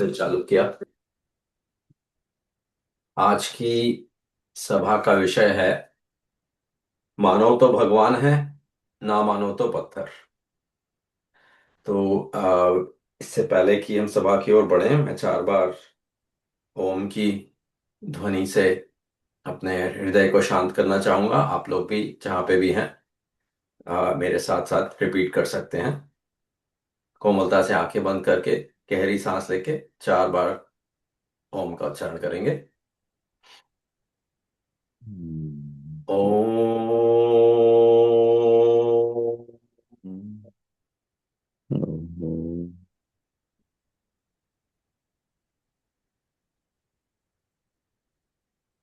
फिर चालू किया। आज की सभा का विषय है मानो तो भगवान है, ना मानो तो पत्थर। तो इससे पहले कि हम सभा की ओर बढ़े, मैं चार बार ओम की ध्वनि से अपने हृदय को शांत करना चाहूंगा। आप लोग भी जहाँ पे भी हैं मेरे साथ साथ रिपीट कर सकते हैं। कोमलता से आंखें बंद करके गहरी सांस लेके चार बार ओम का उच्चारण करेंगे। ओम।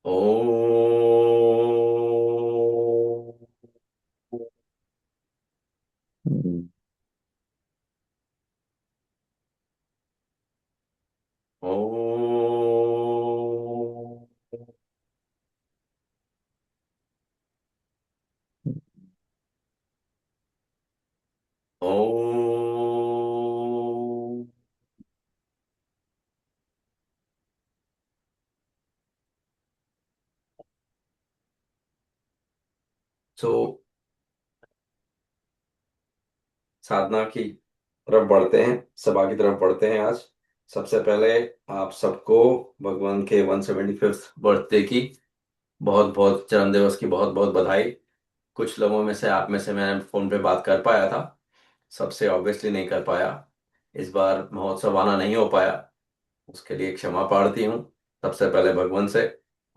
ओम। ओम। ओम। सो साधना की तरफ बढ़ते हैं, सभा की तरफ बढ़ते हैं। आज सबसे पहले आप सबको भगवान के 175th बर्थडे की बहुत बहुत, जन्म दिवस की बहुत बहुत बधाई। कुछ लोगों में से, आप में से मैंने फोन पे बात कर पाया था, सबसे ऑब्वियसली नहीं कर पाया। इस बार महोत्सव आना नहीं हो पाया, उसके लिए क्षमा प्रार्थी हूँ। सबसे पहले भगवान से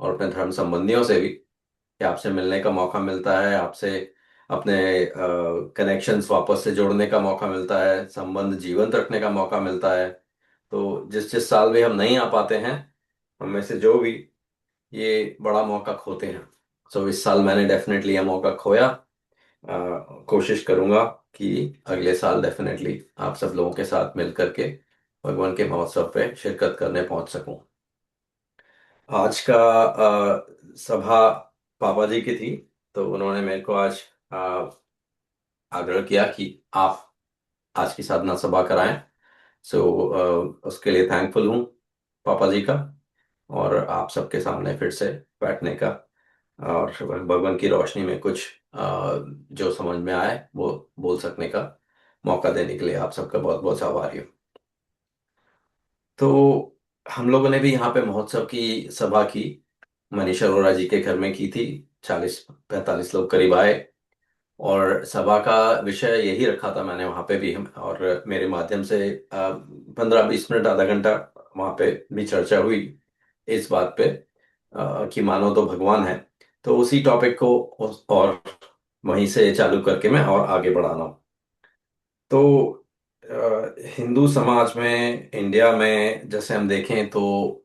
और अपने धर्म संबंधियों से भी, कि आपसे मिलने का मौका मिलता है, आपसे अपने कनेक्शंस वापस से जोड़ने का मौका मिलता है, संबंध जीवंत रखने का मौका मिलता है। तो जिस जिस साल भी हम नहीं आ पाते हैं, हम में से जो भी ये बड़ा मौका खोते हैं। सो इस साल मैंने डेफिनेटली यह मौका खोया। कोशिश करूंगा कि अगले साल डेफिनेटली आप सब लोगों के साथ मिल करके भगवान के महोत्सव पे शिरकत करने पहुंच सकूं। आज का सभा पापा जी की थी, तो उन्होंने मेरे को आज आग्रह किया कि आप आज की साधना सभा कराएं। सो उसके लिए थैंकफुल हूँ पापा जी का, और आप सबके सामने फिर से बैठने का और भगवान की रोशनी में कुछ जो समझ में आए वो बोल सकने का मौका देने के लिए आप सबका बहुत बहुत आभारी हूँ। तो हम लोगों ने भी यहाँ पे महोत्सव की सभा की, मनीषा अरोड़ा जी के घर में की थी। 40-45 लोग करीब आए, और सभा का विषय यही रखा था मैंने वहाँ पे भी। और मेरे माध्यम से 15-20 मिनट, आधा घंटा वहाँ पे भी चर्चा हुई इस बात पे कि मानो तो भगवान है। तो उसी टॉपिक को और वहीं से चालू करके मैं और आगे बढ़ा रहा हूँ। तो हिंदू समाज में, इंडिया में जैसे हम देखें तो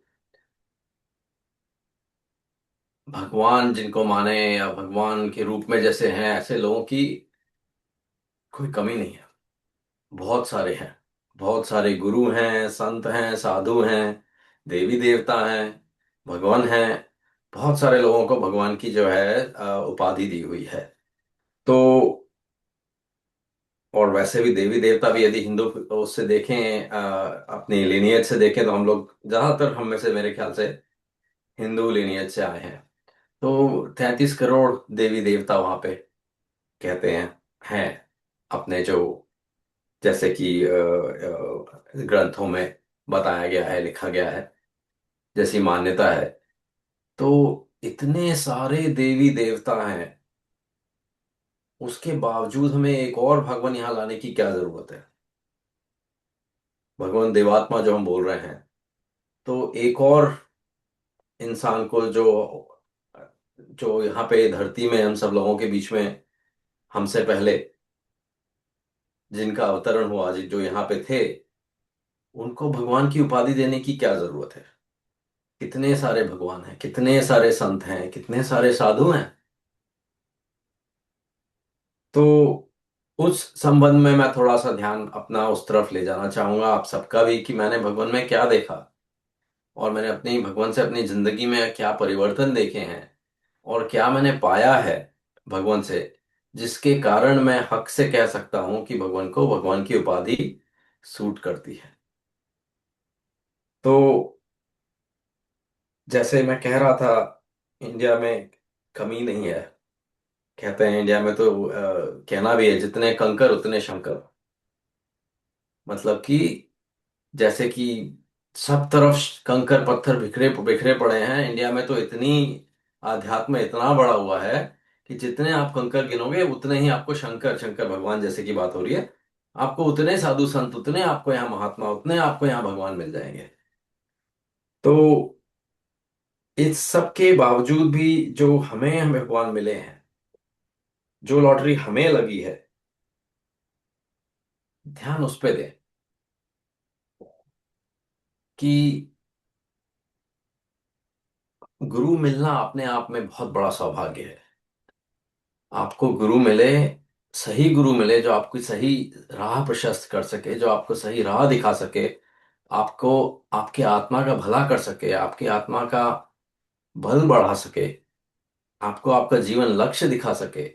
भगवान जिनको माने या भगवान के रूप में जैसे हैं, ऐसे लोगों की कोई कमी नहीं है। बहुत सारे हैं, बहुत सारे गुरु हैं, संत हैं, साधु हैं, देवी देवता हैं, भगवान हैं। बहुत सारे लोगों को भगवान की जो है उपाधि दी हुई है। तो और वैसे भी देवी देवता भी, यदि हिंदू उससे देखें, अपनी लिनियज से देखें, तो हम लोग ज्यादातर, हम में से मेरे ख्याल से हिंदू लिनियज से आए हैं। तो 33 करोड़ देवी देवता वहां पे कहते हैं अपने जो, जैसे कि ग्रंथों में बताया गया है, लिखा गया है, जैसी मान्यता है। तो इतने सारे देवी देवता हैं, उसके बावजूद हमें एक और भगवान यहाँ लाने की क्या जरूरत है? भगवान देवात्मा जो हम बोल रहे हैं, तो एक और इंसान को जो जो यहाँ पे धरती में हम सब लोगों के बीच में, हमसे पहले जिनका अवतरण हुआ, जो यहाँ पे थे, उनको भगवान की उपाधि देने की क्या जरूरत है? कितने सारे भगवान हैं, कितने सारे संत हैं, कितने सारे साधु हैं। तो उस संबंध में मैं थोड़ा सा ध्यान अपना उस तरफ ले जाना चाहूंगा, आप सबका भी, कि मैंने भगवान में क्या देखा, और मैंने अपनी भगवान से अपनी जिंदगी में क्या परिवर्तन देखे हैं, और क्या मैंने पाया है भगवान से, जिसके कारण मैं हक से कह सकता हूं कि भगवान को भगवान की उपाधि सूट करती है। तो जैसे मैं कह रहा था, इंडिया में कमी नहीं है। कहते हैं इंडिया में तो कहना भी है, जितने कंकर उतने शंकर। मतलब कि जैसे कि सब तरफ कंकर पत्थर बिखरे बिखरे पड़े हैं, इंडिया में तो इतनी आध्यात्म इतना बड़ा हुआ है कि जितने आप कंकर गिनोगे उतने ही आपको शंकर, शंकर भगवान जैसे की बात हो रही है, आपको उतने साधु संत, उतने आपको यहाँ महात्मा, उतने आपको यहाँ भगवान मिल जाएंगे। तो इस सब के बावजूद भी जो हमें हमें भगवान मिले हैं, जो लॉटरी हमें लगी है, ध्यान उस पे दें कि गुरु मिलना अपने आप में बहुत बड़ा सौभाग्य है। आपको गुरु मिले, सही गुरु मिले जो आपकी सही राह प्रशस्त कर सके, जो आपको सही राह दिखा सके, आपको आपके आत्मा का भला कर सके, आपकी आत्मा का बल बढ़ा सके, आपको आपका जीवन लक्ष्य दिखा सके।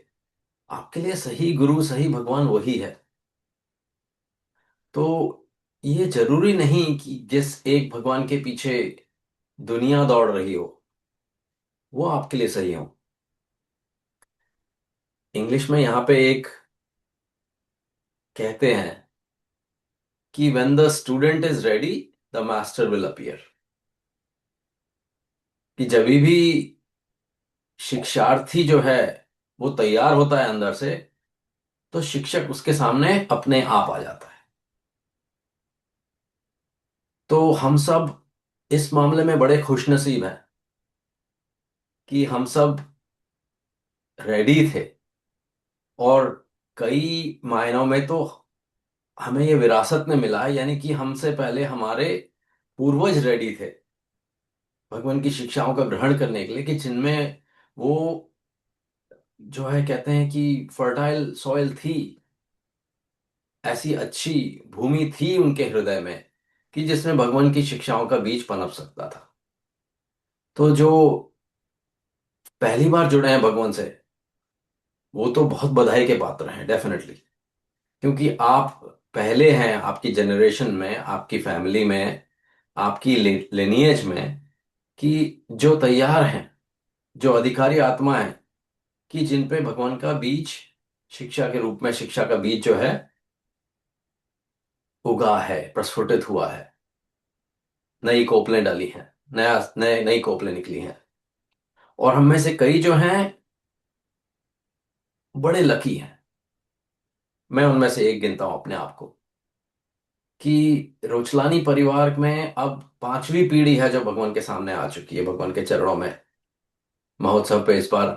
आपके लिए सही गुरु, सही भगवान वही है। तो ये जरूरी नहीं कि जिस एक भगवान के पीछे दुनिया दौड़ रही हो वो आपके लिए सही हो। इंग्लिश में यहाँ पे एक कहते हैं कि when the student is ready the master will appear। कि जब भी शिक्षार्थी जो है वो तैयार होता है अंदर से, तो शिक्षक उसके सामने अपने आप आ जाता है। तो हम सब इस मामले में बड़े खुशनसीब हैं कि हम सब रेडी थे। और कई मायनों में तो हमें ये विरासत में मिला है, यानी कि हमसे पहले हमारे पूर्वज रेडी थे भगवान की शिक्षाओं का ग्रहण करने के लिए, कि जिनमें वो जो है कहते हैं कि फर्टाइल सॉइल थी, ऐसी अच्छी भूमि थी उनके हृदय में कि जिसमें भगवान की शिक्षाओं का बीज पनप सकता था। तो जो पहली बार जुड़े हैं भगवान से, वो तो बहुत बधाई के पात्र हैं डेफिनेटली। क्योंकि आप पहले हैं आपकी जनरेशन में, आपकी फैमिली में, आपकी लिनिएज में, कि जो तैयार हैं, जो अधिकारी आत्मा है, कि जिन पे भगवान का बीज शिक्षा के रूप में, शिक्षा का बीज जो है उगा है, प्रस्फुटित हुआ है, नई कोपलें डाली हैं, नया नए नई कोपलें निकली हैं। और हम में से कई जो हैं बड़े लकी हैं। मैं उनमें से एक गिनता हूं अपने आप को, कि रोचलानी परिवार में अब पांचवी पीढ़ी है जो भगवान के सामने आ चुकी है, भगवान के चरणों में। महोत्सव पे इस बार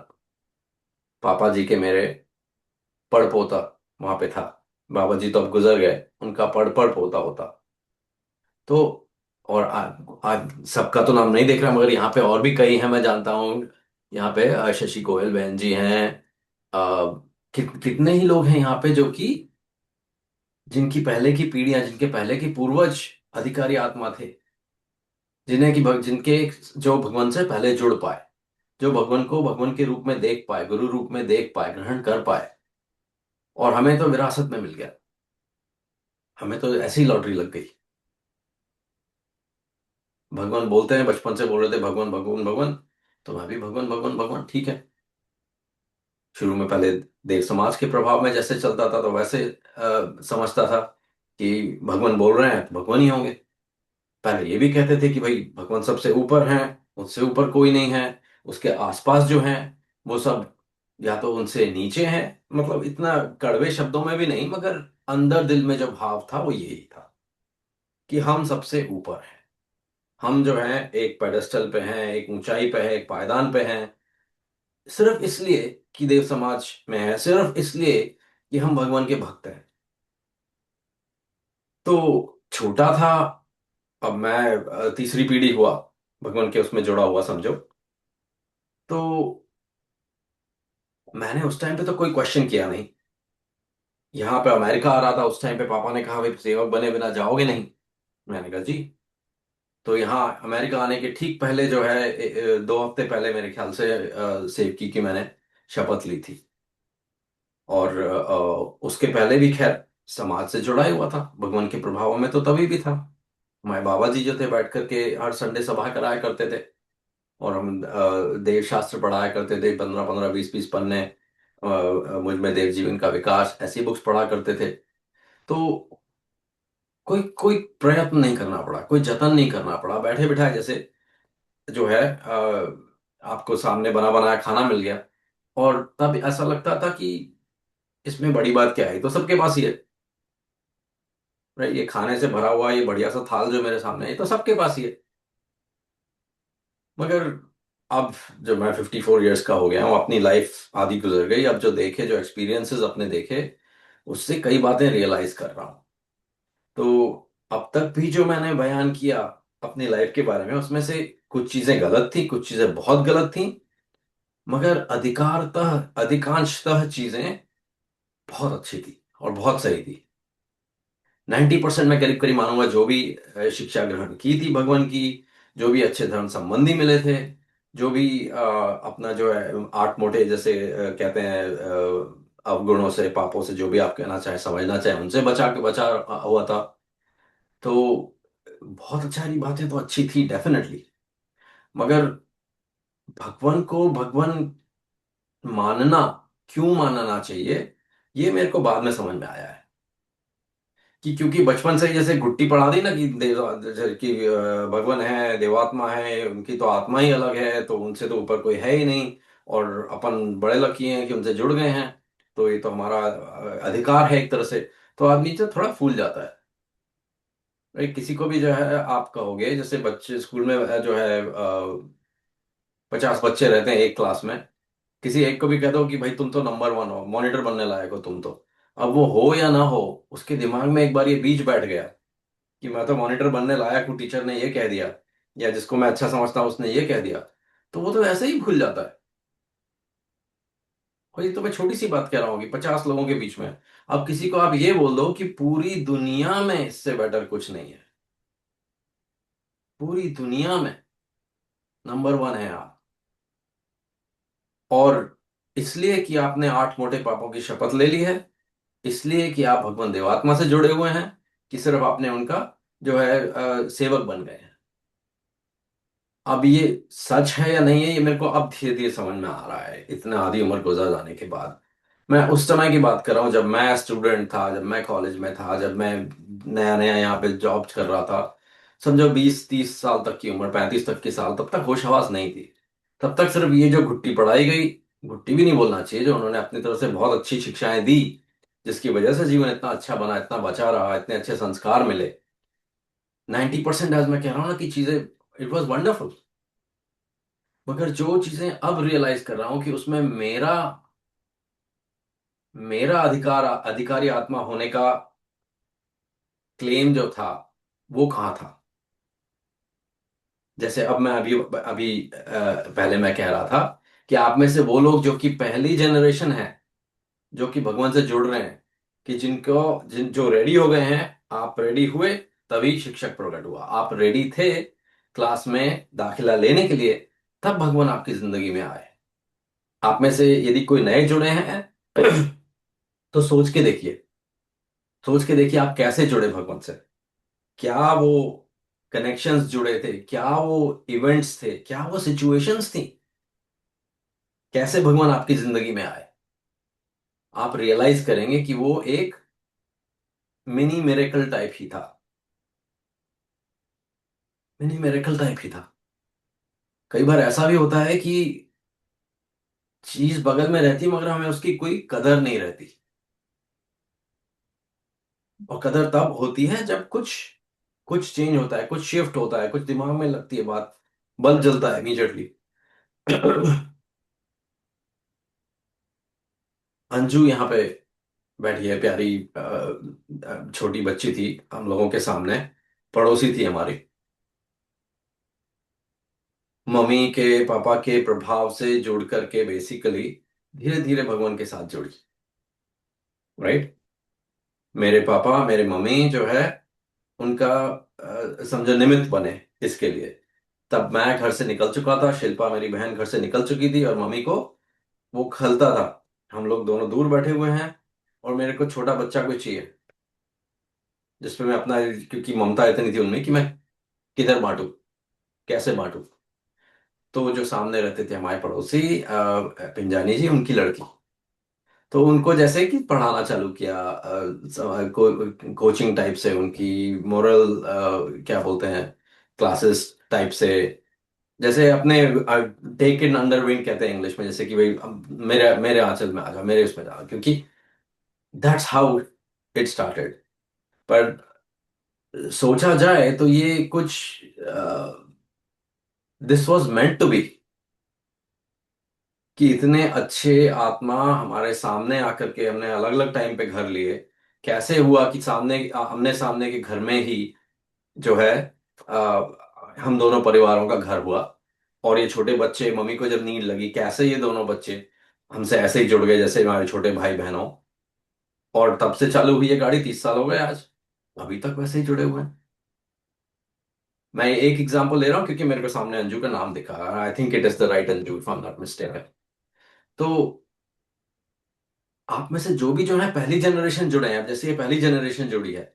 पापा जी के मेरे पड़ पोता वहां पे था। बाबा जी तो अब गुजर गए, उनका पड़ पड़ पोता होता। तो और आज सबका तो नाम नहीं देख रहा, मगर यहाँ पे और भी कई हैं मैं जानता हूँ। यहाँ पे शशि गोयल बहन जी हैं। कितने ही लोग हैं यहाँ पे जो कि जिनकी पहले की पीढ़ियां, जिनके पहले के पूर्वज अधिकारी आत्मा थे, जिन्हें कि जिनके जो भगवान से पहले जुड़ पाए, जो भगवान को भगवान के रूप में देख पाए, गुरु रूप में देख पाए, ग्रहण कर पाए। और हमें तो विरासत में मिल गया, हमें तो ऐसी लॉटरी लग गई। भगवान बोलते हैं, बचपन से बोल रहे थे भगवान भगवान भगवान, तो मैं भी भगवान भगवान भगवान, ठीक है। शुरू में पहले देव समाज के प्रभाव में जैसे चलता था तो वैसे समझता था कि भगवान बोल रहे हैं तो भगवान ही होंगे। पहले ये भी कहते थे कि भाई भगवान सबसे ऊपर हैं, उससे ऊपर कोई नहीं है। उसके आसपास जो हैं वो सब या तो उनसे नीचे हैं। मतलब इतना कड़वे शब्दों में भी नहीं, मगर अंदर दिल में जो भाव था वो यही था कि हम सबसे ऊपर हैं। हम जो हैं एक पेडेस्टल पे हैं, एक ऊंचाई पे हैं, एक पायदान पे हैं, सिर्फ इसलिए कि देव समाज में है, सिर्फ इसलिए कि हम भगवान के भक्त हैं। तो छोटा था, अब मैं तीसरी पीढ़ी हुआ भगवान के उसमें जुड़ा हुआ समझो। तो मैंने उस टाइम पे तो कोई क्वेश्चन किया नहीं। यहाँ पे अमेरिका आ रहा था उस टाइम पे, पापा ने कहा भाई सेवक बने बिना जाओगे नहीं। मैंने कहा जी। तो यहाँ अमेरिका आने के ठीक पहले जो है 2 हफ्ते पहले मेरे ख्याल से सेवकी की मैंने शपथ ली थी। और उसके पहले भी खैर समाज से जुड़ा ही हुआ था, भगवान के प्रभाव में तो तभी भी था। हमारे बाबा जी जो थे बैठ करके हर संडे सभा कराया करते थे, और हम देव शास्त्र पढ़ाया करते थे, 15 15 20 20 पन्ने, मुझ में देव जीवन का विकास, ऐसी बुक्स पढ़ा करते थे। तो कोई कोई प्रयत्न नहीं करना पड़ा, कोई जतन नहीं करना पड़ा, बैठे बिठाए जैसे जो है आपको सामने बना बनाया खाना मिल गया। और तब ऐसा लगता था कि इसमें बड़ी बात क्या है, तो सबके पास ही है। राइट, ये खाने से भरा हुआ ये बढ़िया सा थाल जो मेरे सामने है, ये तो सबके पास ही है। मगर अब जब मैं 54 ईयर्स का हो गया हूँ, अपनी लाइफ आधी गुजर गई, अब जो देखे, जो एक्सपीरियंसेस अपने देखे, उससे कई बातें रियलाइज कर रहा हूँ। तो अब तक भी जो मैंने बयान किया अपनी लाइफ के बारे में, उसमें से कुछ चीजें गलत थी, कुछ चीजें बहुत गलत थी, मगर अधिकारतः अधिकांशतः चीजें बहुत अच्छी थी और बहुत सही थी। 90% मैं करीब करीब मानूंगा, जो भी शिक्षा ग्रहण की थी भगवान की, जो भी अच्छे धर्म संबंधी मिले थे, जो भी अपना जो है आठ मोटे जैसे कहते हैं, अवगुणों से, पापों से, जो भी आप कहना चाहें, समझना चाहें, उनसे बचा के बचा हुआ था। तो बहुत अच्छी बातें तो अच्छी थी डेफिनेटली, मगर भगवान को भगवान मानना, क्यों मानना चाहिए, ये मेरे को बाद में समझ में आया है। कि क्योंकि बचपन से ही जैसे गुट्टी पढ़ा दी ना कि देव, जैसे कि भगवान है, देवात्मा है, उनकी तो आत्मा ही अलग है, तो उनसे तो ऊपर कोई है ही नहीं, और अपन बड़े लकी हैं कि उनसे जुड़ गए हैं, तो ये तो हमारा अधिकार है एक तरह से। तो आदमी जो थोड़ा फूल जाता है। भाई किसी को भी जो है आप कहोगे, जैसे बच्चे स्कूल में जो है 50 बच्चे रहते हैं एक क्लास में, किसी एक को भी कह दो कि भाई तुम तो नंबर 1 हो, मॉनिटर बनने लायक हो तुम तो, अब वो हो या ना हो, उसके दिमाग में एक बार ये बीज बैठ गया कि मैं तो मॉनिटर बनने लायक हूँ, टीचर ने ये कह दिया, या जिसको मैं अच्छा समझता हूँ उसने ये कह दिया, तो वो तो ऐसे ही भूल जाता है। और ये तो मैं छोटी सी बात कह रहा हूँ कि 50 लोगों के बीच में, अब किसी को आप ये बोल दो कि पूरी दुनिया में इससे बेटर कुछ नहीं है, पूरी दुनिया में नंबर 1 है आप, और इसलिए कि आपने 8 मोटे पापों की शपथ ले ली है, इसलिए कि आप भगवान देवात्मा से जुड़े हुए हैं, कि सिर्फ आपने उनका जो है सेवक बन गए हैं। अब ये सच है या नहीं है, ये मेरे को अब धीरे धीरे समझ में आ रहा है, इतना आधी उम्र गुजर जाने के बाद। मैं उस समय की बात कर रहा हूँ जब मैं स्टूडेंट था, जब मैं कॉलेज में था, जब मैं नया नया यहाँ पे जॉब कर रहा था। समझो 20 30 साल तक की उम्र, 35 तक की साल, तब तक होश हवास नहीं थी। तब तक सिर्फ ये जो घुट्टी पढ़ाई गई, घुट्टी भी नहीं बोलना चाहिए, जो उन्होंने अपनी तरफ से बहुत अच्छी शिक्षाएं दी, जिसकी वजह से जीवन इतना अच्छा बना, इतना बचा रहा, इतने अच्छे संस्कार मिले। 90% आज मैं कह रहा हूँ ना कि चीजें, इट वॉज वंडरफुल। मगर जो चीजें अब रियलाइज कर रहा हूं कि उसमें मेरा मेरा अधिकारी आत्मा होने का क्लेम जो था, वो कहाँ था। जैसे अब मैं अभी अभी पहले मैं कह रहा था कि आप में से वो लोग जो कि पहली जनरेशन है, जो कि भगवान से जुड़ रहे हैं, कि जो रेडी हो गए हैं, आप रेडी हुए तभी शिक्षक प्रकट हुआ, आप रेडी थे क्लास में दाखिला लेने के लिए, तब भगवान आपकी जिंदगी में आए। आप में से यदि कोई नए जुड़े हैं तो सोच के देखिए आप कैसे जुड़े भगवान से। क्या वो कनेक्शंस जुड़े थे, क्या वो इवेंट्स थे, क्या वो सिचुएशंस थी, कैसे भगवान आपकी जिंदगी में आए। आप रियलाइज करेंगे कि वो एक मिनी मिरेकल टाइप ही था, मिनी मिरेकल टाइप ही था। कई बार ऐसा भी होता है कि चीज बगल में रहती मगर हमें उसकी कोई कदर नहीं रहती, और कदर तब होती है जब कुछ कुछ चेंज होता है, कुछ शिफ्ट होता है, कुछ दिमाग में लगती है बात, बल्ब जलता है इमीडिएटली। अंजू यहाँ पे बैठी है, प्यारी छोटी बच्ची थी हम लोगों के सामने, पड़ोसी थी हमारी, मम्मी के पापा के प्रभाव से जुड़ करके बेसिकली धीरे धीरे भगवान के साथ जुड़ी। राइट, मेरे पापा मेरे मम्मी जो है उनका समझो निमित्त बने इसके लिए। तब मैं घर से निकल चुका था, शिल्पा मेरी बहन घर से निकल चुकी थी, और मम्मी को वो खलता था, हम लोग दोनों दूर बैठे हुए हैं, और मेरे को छोटा बच्चा कोई चाहिए। जिसपे मैं अपना, क्योंकि ममता इतनी थी उनमें कि मैं किधर बांटूं, कैसे बांटूं। तो वो जो सामने रहते थे हमारे पड़ोसी पिंजानी जी, उनकी लड़की, तो उनको जैसे कि पढ़ाना चालू किया, कोचिंग टाइप से, उनकी मोरल क्या बोलते हैं, क्लासेस टाइप से। जैसे अपने टेक इन अंडर विंग कहते हैं इंग्लिश में, जैसे कि भाई अब मेरे मेरे आंचल में आ जा, मेरे उसमें जा, क्योंकि दैट्स हाउ इट स्टार्टेड। पर सोचा जाए तो ये कुछ, this was meant to be, कि इतने अच्छे आत्मा हमारे सामने आकर के हमने अलग अलग टाइम पे घर लिए। कैसे हुआ कि सामने हमने सामने के घर में ही जो है हम दोनों परिवारों का घर हुआ। और ये छोटे बच्चे, मम्मी को जब नीड लगी, कैसे ये दोनों बच्चे हमसे ऐसे ही जुड़ गए जैसे हमारे छोटे भाई बहनों। और तब से चालू हुई है गाड़ी, 30 साल हो गए आज, अभी तक वैसे ही जुड़े हुए हैं। मैं एक एग्जांपल ले रहा हूँ क्योंकि मेरे को सामने अंजू का नाम दिखा, I think it is the right Anju, if I am not mistaken. तो आप में से जो भी जो है पहली जनरेशन जुड़े हैं, अब जैसे ये पहली जनरेशन जुड़ी है,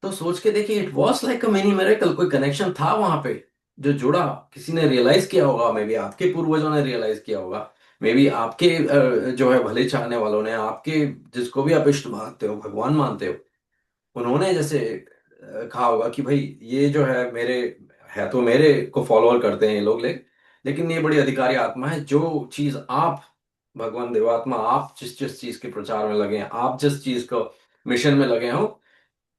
तो सोच के देखिए, it was like a mini miracle, कोई कनेक्शन था वहां पे जो जुड़ा। किसी ने रियलाइज किया होगा, मे बी आपके पूर्वजों ने रियलाइज किया होगा, मे बी आपके जो है भले चाहने वालों ने, आपके जिसको भी आप इष्ट मानते हो, भगवान मानते हो, उन्होंने जैसे कहा होगा कि भाई ये जो है मेरे है, तो मेरे को फॉलोअर करते हैं ये लोग, लेकिन ये बड़ी अधिकारी आत्मा है, जो चीज आप, भगवान देवात्मा, आप जिस जिस चीज के प्रचार में लगे हैं, आप जिस चीज को मिशन में लगे हो,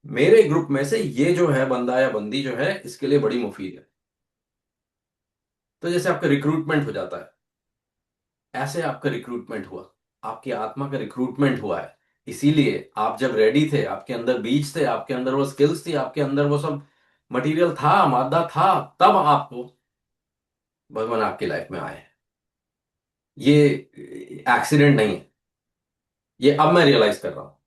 मेरे ग्रुप में से ये जो है बंदा या बंदी जो है इसके लिए बड़ी मुफीद है। तो जैसे आपका रिक्रूटमेंट हो जाता है, ऐसे आपका रिक्रूटमेंट हुआ, आपकी आत्मा का रिक्रूटमेंट हुआ है। इसीलिए आप जब रेडी थे, आपके अंदर बीज थे, आपके अंदर वो स्किल्स थी, आपके अंदर वो सब मटेरियल था, मादा था, तब आपको भगवान आपकी लाइफ में आए हैं। ये एक्सीडेंट नहीं है, ये अब मैं रियलाइज कर रहा हूँ,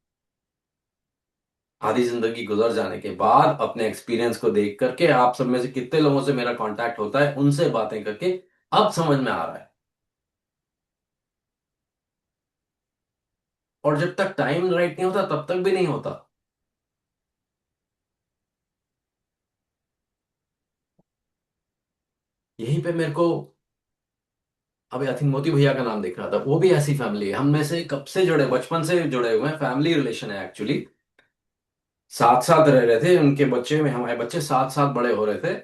आधी जिंदगी गुजर जाने के बाद अपने एक्सपीरियंस को देख करके, आप सब में से कितने लोगों से मेरा कांटेक्ट होता है, उनसे बातें करके अब समझ में आ रहा है। और जब तक टाइम राइट नहीं होता तब तक भी नहीं होता। यहीं पे मेरे को अभी आई थिंक मोती भैया का नाम दिख रहा था, वो भी ऐसी फैमिली है, हम में से कब से जुड़े, बचपन से जुड़े हुए हैं, फैमिली रिलेशन है एक्चुअली। साथ साथ रह रहे थे, उनके बच्चे में हमारे बच्चे साथ साथ बड़े हो रहे थे।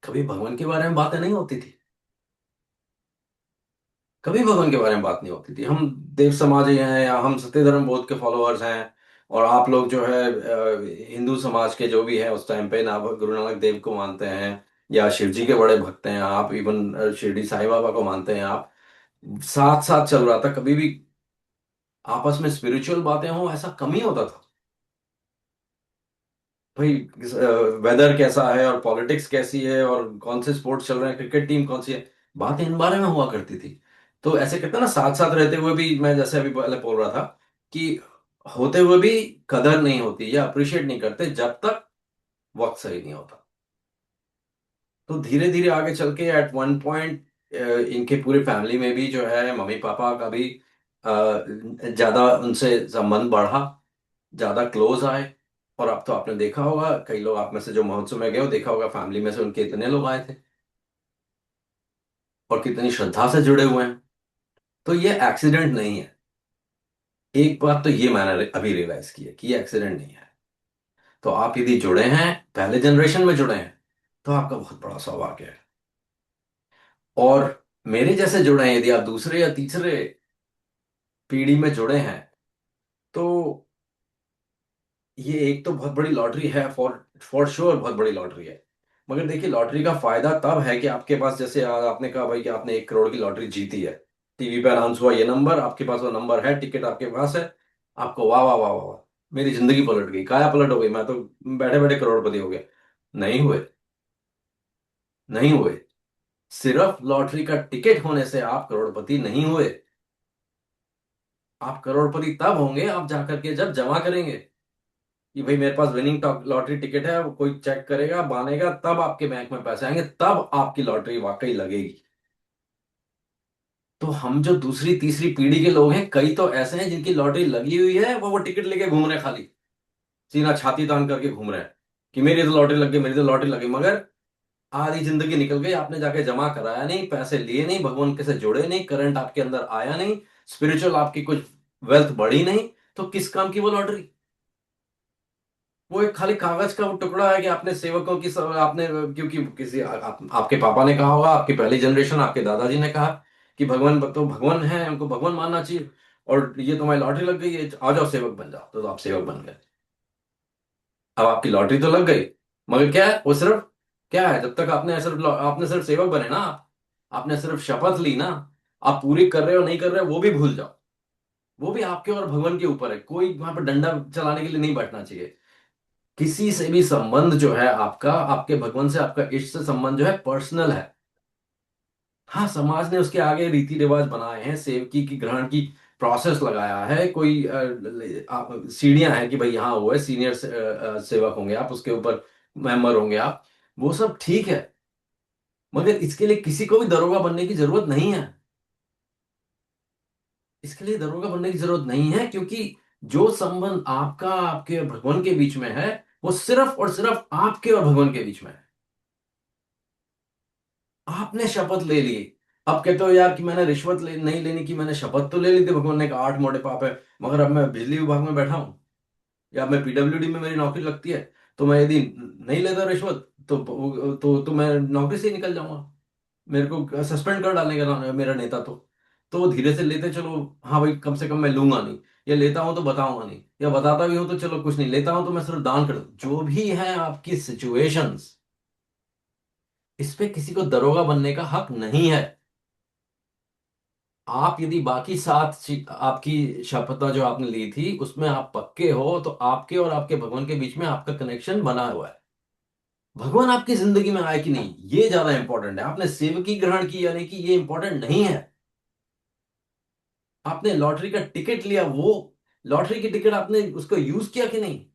कभी भगवान के बारे में बातें नहीं होती थी, कभी भगवान के बारे में बात नहीं होती थी। हम देव समाजी हैं या हम सत्य धर्म बोध के फॉलोअर्स हैं, और आप लोग जो है हिंदू समाज के जो भी है उस टाइम पे ना गुरु नानक देव को मानते हैं, या शिव जी के बड़े भक्त हैं आप, इवन शिरडी साईं बाबा को मानते हैं आप, साथ साथ चल रहा था। कभी भी आपस में स्पिरिचुअल बातें हो ऐसा कम ही होता था। भाई वेदर कैसा है और पॉलिटिक्स कैसी है और कौन से स्पोर्ट्स चल रहे हैं, क्रिकेट टीम कौन सी है, बातें इन बारे में हुआ करती थी। तो ऐसे कहते हैं ना, साथ साथ रहते हुए भी, मैं जैसे अभी पहले बोल रहा था कि होते हुए भी कदर नहीं होती या अप्रिशिएट नहीं करते जब तक वक्त सही नहीं होता। तो धीरे धीरे आगे चल के एट वन पॉइंट इनके पूरे फैमिली में भी जो है मम्मी पापा का भी ज्यादा उनसे संबंध बढ़ा, ज्यादा क्लोज आए। और अब तो आपने देखा होगा, कई लोग आप में से जो महोत्सव में गए हो, देखा होगा फैमिली में से उनके इतने लोग आए थे और कितनी श्रद्धा से जुड़े हुए हैं। तो ये एक्सीडेंट नहीं है। एक बात तो ये मैंने अभी रियलाइज की है कि ये एक्सीडेंट नहीं है। तो आप यदि जुड़े हैं, पहले जनरेशन में जुड़े हैं, तो आपका बहुत बड़ा सौभाग्य है। और मेरे जैसे जुड़े हैं, यदि आप दूसरे या तीसरे पीढ़ी में जुड़े हैं, तो ये एक तो बहुत बड़ी लॉटरी है, फॉर फॉर श्योर बहुत बड़ी लॉटरी है। मगर देखिए, लॉटरी का फायदा तब है कि आपके पास, जैसे आपने कहा भाई कि आपने 1 करोड़ की लॉटरी जीती है, टीवी पे अनाउंस हुआ ये नंबर, आपके पास वो नंबर है, टिकट आपके पास है, आपको वाह वाह वाह वाह वाह, मेरी जिंदगी पलट गई, काया पलट हो गई, मैं तो बैठे बैठे करोड़पति हो गया। नहीं हुए, नहीं हुए। सिर्फ लॉटरी का टिकट होने से आप करोड़पति नहीं हुए। आप करोड़पति तब होंगे आप जाकर के जब जमा करेंगे कि भाई मेरे पास विनिंग लॉटरी टिकट है, वो कोई चेक करेगा, बांधेगा, तब आपके बैंक में पैसे आएंगे, तब आपकी लॉटरी वाकई लगेगी। तो हम जो दूसरी तीसरी पीढ़ी के लोग हैं, कई तो ऐसे हैं जिनकी लॉटरी लगी हुई है, वो टिकट लेके घूम रहे हैं खाली। सीना छाती तान करके घूम रहे हैं कि मेरी तो लॉटरी लग गई, मेरी तो लॉटरी लग गई, मगर आधी जिंदगी निकल गई, आपने जाके जमा कराया नहीं, पैसे लिए नहीं, भगवान के से जुड़े नहीं, करंट आपके अंदर आया नहीं, स्पिरिचुअल आपकी कुछ वेल्थ बढ़ी नहीं, तो किस काम की वो लॉटरी? वो एक खाली कागज का वो टुकड़ा है कि आपने सेवकों की आपने, क्योंकि किसी आपके पापा ने कहा होगा, आपकी पहली जनरेशन आपके दादाजी ने कहा कि भगवान तो भगवान है, उनको भगवान मानना चाहिए, और ये तुम्हारी लॉटरी लग गई है, आ जाओ सेवक बन जाओ, तो आप सेवक बन गए। अब आपकी लॉटरी तो लग गई, मगर क्या है वो, सिर्फ क्या है, जब तक आपने सिर्फ सेवक बने ना, आपने सिर्फ शपथ ली ना, आप पूरी कर रहे हो नहीं कर रहे हो वो भी भूल जाओ। वो भी आपके और भगवान के ऊपर है, कोई वहां पर डंडा चलाने के लिए नहीं बैठना चाहिए। किसी से भी संबंध जो है आपका, आपके भगवान से आपका इष्ट से संबंध जो है पर्सनल है। हाँ, समाज ने उसके आगे रीति रिवाज बनाए हैं, सेवकी की ग्रहण की प्रोसेस लगाया है, कोई सीढ़ियां हैं कि भाई यहाँ वो है सीनियर सेवक होंगे आप, उसके ऊपर मेंबर होंगे आप, वो सब ठीक है, मगर इसके लिए किसी को भी दरोगा बनने की जरूरत नहीं है। इसके लिए दरोगा बनने की जरूरत नहीं है, क्योंकि जो संबंध आपका आपके और भगवान के बीच में है, वो सिर्फ और सिर्फ आपके और भगवान के बीच में है। आपने शपथ ले ली, अब कहते हो यार कि मैंने रिश्वत नहीं लेने की, मैंने शपथ तो ले ली थी, भगवान ने कहा 8 मोटे पाप है, मगर अब मैं बिजली विभाग में बैठा हूं, या मैं पीडब्ल्यूडी में मेरी नौकरी लगती है, तो मैं यदि नहीं लेता रिश्वत तो मैं नौकरी से ही निकल जाऊंगा, मेरे को सस्पेंड कर डालेगा मेरा नेता तो वो धीरे से लेते चलो, हाँ भाई कम से कम मैं लूंगा नहीं, या लेता हूं तो बताऊंगा नहीं, या बताता भी हूं तो चलो कुछ नहीं, लेता हूं तो मैं सिर्फ दान कर दूं, जो भी है आपकी सिचुएशंस, इस पे किसी को दरोगा बनने का हक नहीं है। आप यदि बाकी आपकी शपथ जो आपने ली थी उसमें आप पक्के हो, तो आपके और आपके भगवान के बीच में आपका कनेक्शन बना हुआ है। भगवान आपकी जिंदगी में आए कि नहीं, ये ज्यादा इंपॉर्टेंट है, आपने सेवकी ग्रहण की यानी कि ये इंपॉर्टेंट नहीं है। आपने लॉटरी का टिकट लिया, वो लॉटरी की टिकट आपने उसको यूज किया कि नहीं?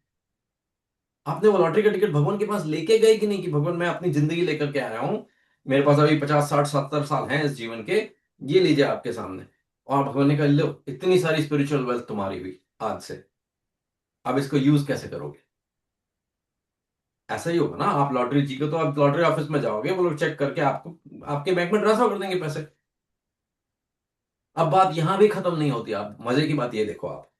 आपने वो लॉटरी का टिकट भगवान के पास लेके गए कि नहीं, कि भगवान मैं अपनी जिंदगी लेकर के आया हूं, मेरे पास अभी 50 60 70 साल हैं इस जीवन के, ये लीजिए आपके सामने, और भगवान ने कहा लो इतनी सारी स्पिरिचुअल वेल्थ तुम्हारी हुई आज से, अब इसको यूज कैसे करोगे? ऐसा ही होगा ना, आप लॉटरी जीतो तो आप लॉटरी ऑफिस में जाओगे, वो लोग चेक करके आपको आपके बैंक में ट्रांसफर कर देंगे पैसे। अब बात यहां भी खत्म नहीं होती, आप मजे की बात ये देखो, आप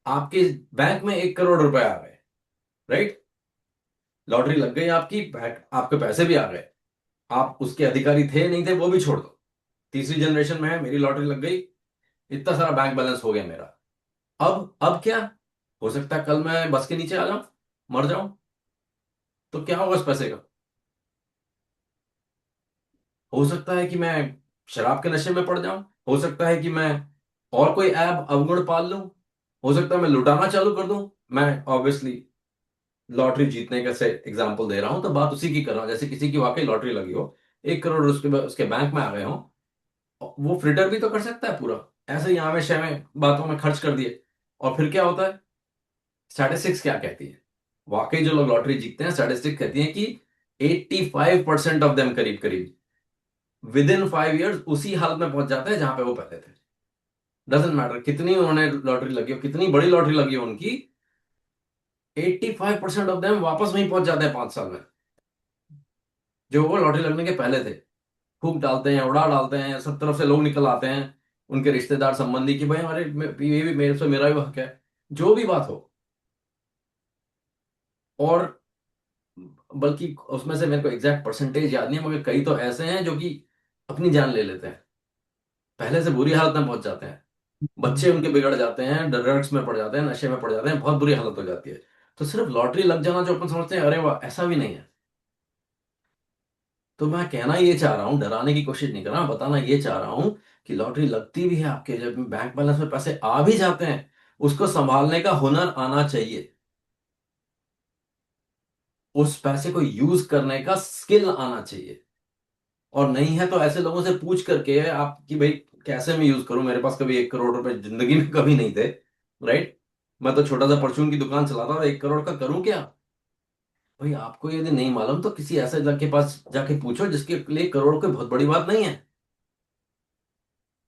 आपके बैंक में 1 करोड़ रुपए आ गए, राइट? लॉटरी लग गई आपकी, बैंक आपके पैसे भी आ गए, आप उसके अधिकारी थे नहीं थे वो भी छोड़ दो, तीसरी जनरेशन में है, मेरी लॉटरी लग गई, इतना सारा बैंक बैलेंस हो गया मेरा, अब क्या? हो सकता है कल मैं बस के नीचे आ जाऊं, मर जाऊं, तो क्या होगा उस पैसे का? हो सकता है कि मैं शराब के नशे में पड़ जाऊं, हो सकता है कि मैं और कोई ऐप अवगुण पाल लूं, हो सकता है मैं लुटाना चालू कर दूं। मैं ऑब्वियसली लॉटरी जीतने का से एग्जांपल दे रहा हूं, तो बात उसी की कर रहा हूं, जैसे किसी की वाकई लॉटरी लगी हो, 1 करोड़ उसके बैंक में आ गए हो, वो फ्रिटर भी तो कर सकता है पूरा, ऐसे ही यहाँ में शह में बातों में खर्च कर दिए, और फिर क्या होता है? स्टैटिस्टिक्स क्या कहती है? वाकई जो लोग लॉटरी जीतते हैं, स्टैटिस्टिक्स कहती है कि 85% ऑफ देम, करीब करीब विद इन 5 ईयर्स उसी हालत में पहुंच जाते हैं जहां पे वो पहले थे। डजेंट मैटर कितनी उन्होंने लॉटरी लगी हो, कितनी बड़ी लॉटरी लगी हो उनकी, 85% ऑफ देम वापस वहीं पहुंच जाते हैं 5 साल में, जो वो लॉटरी लगने के पहले थे। फूक डालते हैं, उड़ा डालते हैं, सब तरफ से लोग निकल आते हैं, उनके रिश्तेदार संबंधी कि भाई हमारे ये भी मेरे से मेरा भी हक है, जो भी बात हो। और बल्कि उसमें से मेरे को एग्जैक्ट परसेंटेज याद नहीं है, मगर कई तो ऐसे हैं जो कि अपनी जान ले लेते हैं, पहले से बुरी हालत में पहुंच जाते हैं, बच्चे उनके बिगड़ जाते हैं, ड्रग्स में पड़ जाते हैं, नशे में पड़ जाते हैं, बहुत बुरी हालत हो जाती है। तो सिर्फ लॉटरी लग जाना जो अपन समझते हैं अरे वाह, ऐसा भी नहीं है। तो मैं कहना ये चाह रहा हूँ, डराने की कोशिश नहीं कर रहा, बताना ये चाह रहा हूँ कि लॉटरी लगती भी है आपके, जब बैंक बैलेंस में पैसे आ भी जाते हैं, उसको संभालने का हुनर आना चाहिए, उस पैसे को यूज करने का स्किल आना चाहिए। और नहीं है तो ऐसे लोगों से पूछ करके आप कि भाई कैसे मैं यूज करूं, मेरे पास कभी 1 करोड़ रुपए जिंदगी में कभी नहीं थे, राइट? मैं तो छोटा सा परचून की दुकान चलाता था, 1 करोड़ का करूं क्या? भाई आपको यदि नहीं मालूम तो किसी ऐसे के पास जाके पूछो जिसके लिए करोड़ कोई बहुत बड़ी बात नहीं है।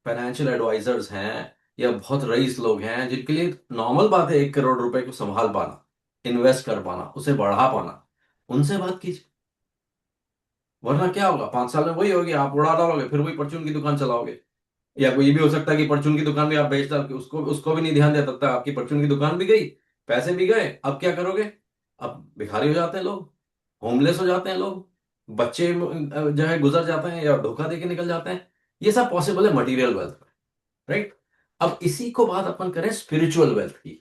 फाइनेंशियल एडवाइजर्स हैं, या बहुत रईस लोग हैं जिनके लिए नॉर्मल बात है 1 करोड़ रुपए को संभाल पाना, इन्वेस्ट कर पाना, उसे बढ़ा पाना, उनसे बात कीजिए। वरना क्या होगा, 5 साल में वही होगी, आप उड़ा डालोगे, फिर वही परचून की दुकान चलाओगे। या कोई ये भी हो सकता है कि परचून की दुकान भी आप बेच डाल के उसको उसको भी नहीं ध्यान दिया, तब तक आपकी परचून की दुकान भी गई, पैसे भी गए, अब क्या करोगे? अब भिखारी हो जाते हैं लोग, होमलेस हो जाते हैं लोग, बच्चे जो है गुजर जाते हैं या धोखा दे के निकल जाते हैं। ये सब पॉसिबल है मटेरियल वेल्थ में, राइट? अब इसी को बात अपन करें स्पिरिचुअल वेल्थ की।